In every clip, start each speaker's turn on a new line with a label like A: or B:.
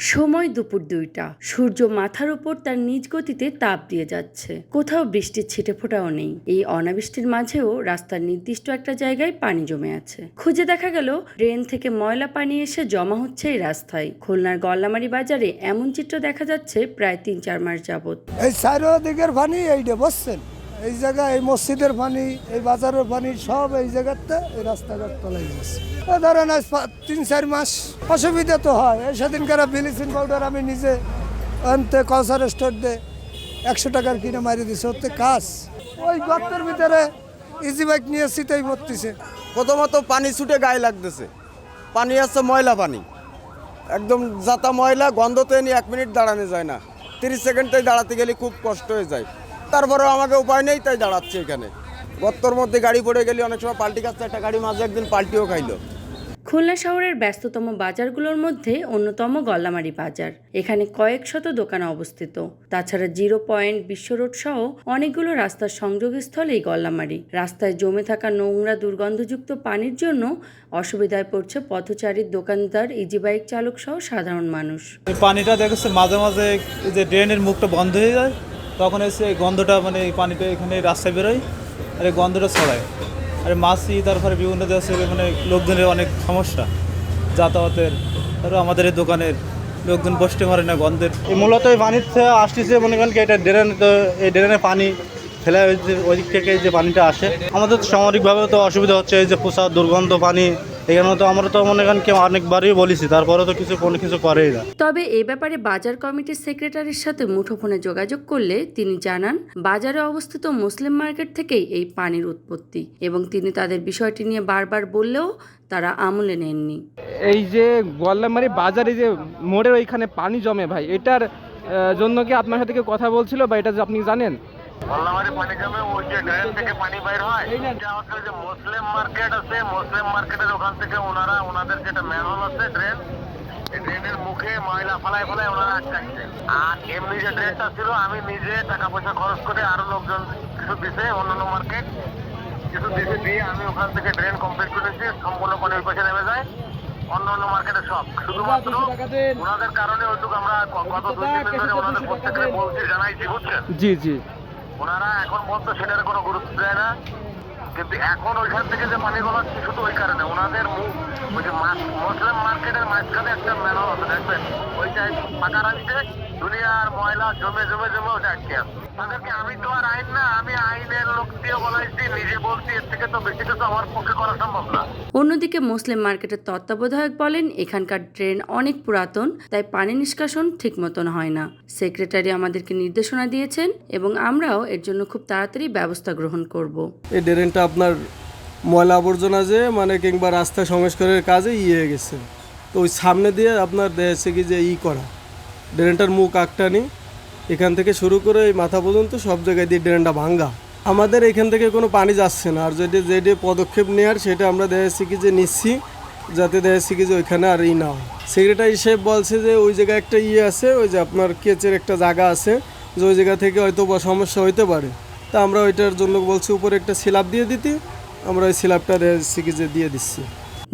A: সময় দুপুর 2টা। সূর্য মাথার উপর তার নিজ গতিতে তাপ দিয়ে যাচ্ছে। কোথাও বৃষ্টির ছিটেফোঁটাও নেই। এই অনাবৃষ্টির মাঝেও রাস্তার নির্দিষ্ট একটা জায়গায় পানি জমে আছে। খুঁজে দেখা গেল ড্রেন থেকে ময়লা পানি এসে জমা হচ্ছে এই রাস্তায়। খুলনার গল্লামারী বাজারে এমন চিত্র দেখা যাচ্ছে প্রায় 3-4 মাস যাবত।
B: এই চারিদিকের পানি এইটা বসছেন, এই জায়গা এই মসজিদের পানি, এই বাজারের পানি সব এই জায়গাতে এই রাস্তাঘাট তলাই যাচ্ছে। ধরেন 3-4 মাস অসুবিধা তো হয়। এই সেদিনকার ব্লিচিং পাউডার আমি নিজে আনতে কসার স্টোর দিয়ে 100 টাকার কিনে মারি দিছে। ওতে কাজ ওই গর্তের ভিতরে ইজি বাইক নিয়ে শীতেই মরতেছে।
C: প্রথমত পানি ছুটে গায়ে লাগতেছে, পানি আসছে ময়লা পানি, একদম যাতা ময়লা, গন্ধতে নিয়ে 1 মিনিট দাঁড়ানো যায় না। 30 সেকেন্ডটাই দাঁড়াতে গেলে খুব কষ্ট হয়ে যায়। তারপরেও আমাকে উপায় নেই, তাই দাঁড়াচ্ছে এখানে। গর্তর মধ্যে গাড়ি পড়ে গেলে অনেক সময় পাল্টি খাচ্ছে, একটা গাড়ি মাঝে একদিন পাল্টিও খাইলো।
A: খুলনা শহরের ব্যস্ততম বাজারগুলোর মধ্যে অন্যতম গল্লামারী বাজার। এখানে কয়েক শত দোকান অবস্থিত। তাছাড়া 0 পয়েন্ট, বিশ্ব রোড সহ অনেকগুলো রাস্তার সংযোগস্থল এই গল্লামারী। রাস্তায় জমে থাকা নোংরা দুর্গন্ধযুক্ত পানির জন্য অসুবিধায় পড়ছে পথচারী, দোকানদার, ইজি বাইক চালক সহ সাধারণ মানুষ।
D: পানিটা দেখছে মাঝে মাঝে যে ড্রেনের মুখটা বন্ধ হয়ে যায়, তখন এসে গন্ধটা এই পানিটা এখানে রাস্তায় বেরোয় আর এই গন্ধটা ছড়ায়। আর মাছি, তারপরে বিভিন্ন দেশে লোকজনের অনেক সমস্যা যাতায়াতের। তারপর আমাদের এই দোকানের লোকজন বসতে পারে না গন্ধের।
E: মূলত এই পানিতে আসতেছে মনে করেন কি এটা ড্রেন, তো এই ড্রেনে পানি ফেলা হয়েছে, ওই দিক থেকে যে পানিটা আসে আমাদের সামরিকভাবে তো অসুবিধা হচ্ছে। এই যে পোষা দুর্গন্ধ পানি, এখানে তো আমরা তো মনে করেন কি অনেকবারই বলেছি, তারপরে তো কোনো কিছু করেই না।
A: তবে এ ব্যাপারে বাজার কমিটির সেক্রেটারির সাথে মুঠোফোনে যোগাযোগ করলে তিনি জানান, বাজারে অবস্থিত মুসলিম মার্কেট থেকেই এই পানির উৎপত্তি এবং তিনি তাদের বিষয়টি নিয়ে বারবার বললেও তারা আমলে নেননি।
F: এই যে গল্লামারী বাজারে যে মোড়ের ওইখানে পানি জমে ভাই, এটার জন্য কি আপনার সাথে কেউ কথা বলছিল বা এটা যে আপনি জানেন?
G: গল্লামারী পানি জমে ওই যে ড্রেন থেকে পানি বাইর হয়, এটা হচ্ছে যে মুসলিম মার্কেট আছে, মুসলিম মার্কেটের ওখান থেকে ওনাদের যেটা ম্যানহোল আছে ড্রেন, এই ড্রেনের মুখে ময়লা ফেলায় ওনারা আটকাচ্ছে। আর এমনি যে ড্রেনটা ছিল, আমি নিজে টাকা পয়সা খরচ করে আরো লোকজন কিছু দিছে, অন্যান্য মার্কেট কিছু দিছে দিয়ে আমি ওখান থেকে ড্রেন কমপ্লিট করেছি। সম্পূর্ণ পানি ওই পাশে নেমে যায়, অন্যান্য মার্কেটে সব। শুধুমাত্র ওনাদের কারণে ওইটুকু আমরা গত 2-3 দিন ধরে ওনাদের প্রত্যেককে বলছি, জানাইছি, বুঝছেন?
F: জি জি।
G: ওনারা এখন পর্যন্ত সেটার কোনো গুরুত্ব দেয় না। কিন্তু এখন ওইখান থেকে যে পানি গলাচ্ছে শুধু ওই কারণে, ওনাদের ওই যে মুসলিম মার্কেটের মাঝখানে একটা ম্যানহোল আছে, দেখবেন ওইটাই ফাঁকা রাখছে, দুনিয়ার ময়লা জমে ওটা আটকে আছে। তাদেরকে আমি তো আর আইন না, আমি আইনের লোক দিয়ে বলাইছি, নিজে বলছি, এর থেকে তো বেশি কিছু আমার পক্ষে করা সম্ভব না।
A: অন্যদিকে মুসলিম মার্কেটের তত্ত্বাবধায়ক বলেন, এখানকার ড্রেন অনেক পুরাতন, তাই পানি নিষ্কাশন ঠিক মতন হয় না। সেক্রেটারি আমাদেরকে নির্দেশনা দিয়েছেন এবং আমরাও এর জন্য খুব তাড়াতাড়ি ব্যবস্থা গ্রহণ করব।
C: এই ড্রেনটা আপনার ময়লা আবর্জনা যে কিংবা রাস্তা সংস্কারের কাজে হয়ে গেছে, তো ওই সামনে দিয়ে আপনার দেখছে কি যে করা ড্রেনটার মুখ আঁকটানি, এখান থেকে শুরু করে এই মাথা পর্যন্ত সব জায়গায় দিয়ে ড্রেনটা ভাঙ্গা। আমাদের এখান থেকে কোনো পানি যাচ্ছে না। আর যেটি পদক্ষেপ নেওয়ার সেটা আমরা দেখছি কি যে নিচ্ছি, যাতে দেখছি কি যে ওইখানে আর না হয়। সেক্রেটারি সাহেব বলছে যে ওই জায়গায় একটা আছে, ওই যে আপনার কেচের একটা জায়গা আছে, যে ওই জায়গা থেকে হয়তো সমস্যা হইতে পারে। তা আমরা ওইটার জন্য বলছি উপরে একটা স্ল্যাব দিয়ে দিতে, আমরা ওই স্ল্যাবটা দেখছি কি যে দিয়ে দিচ্ছি।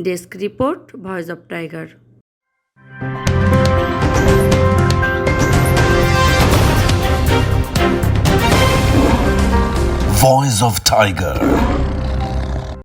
A: Desk report, voice of tiger.
H: Voice of Tiger.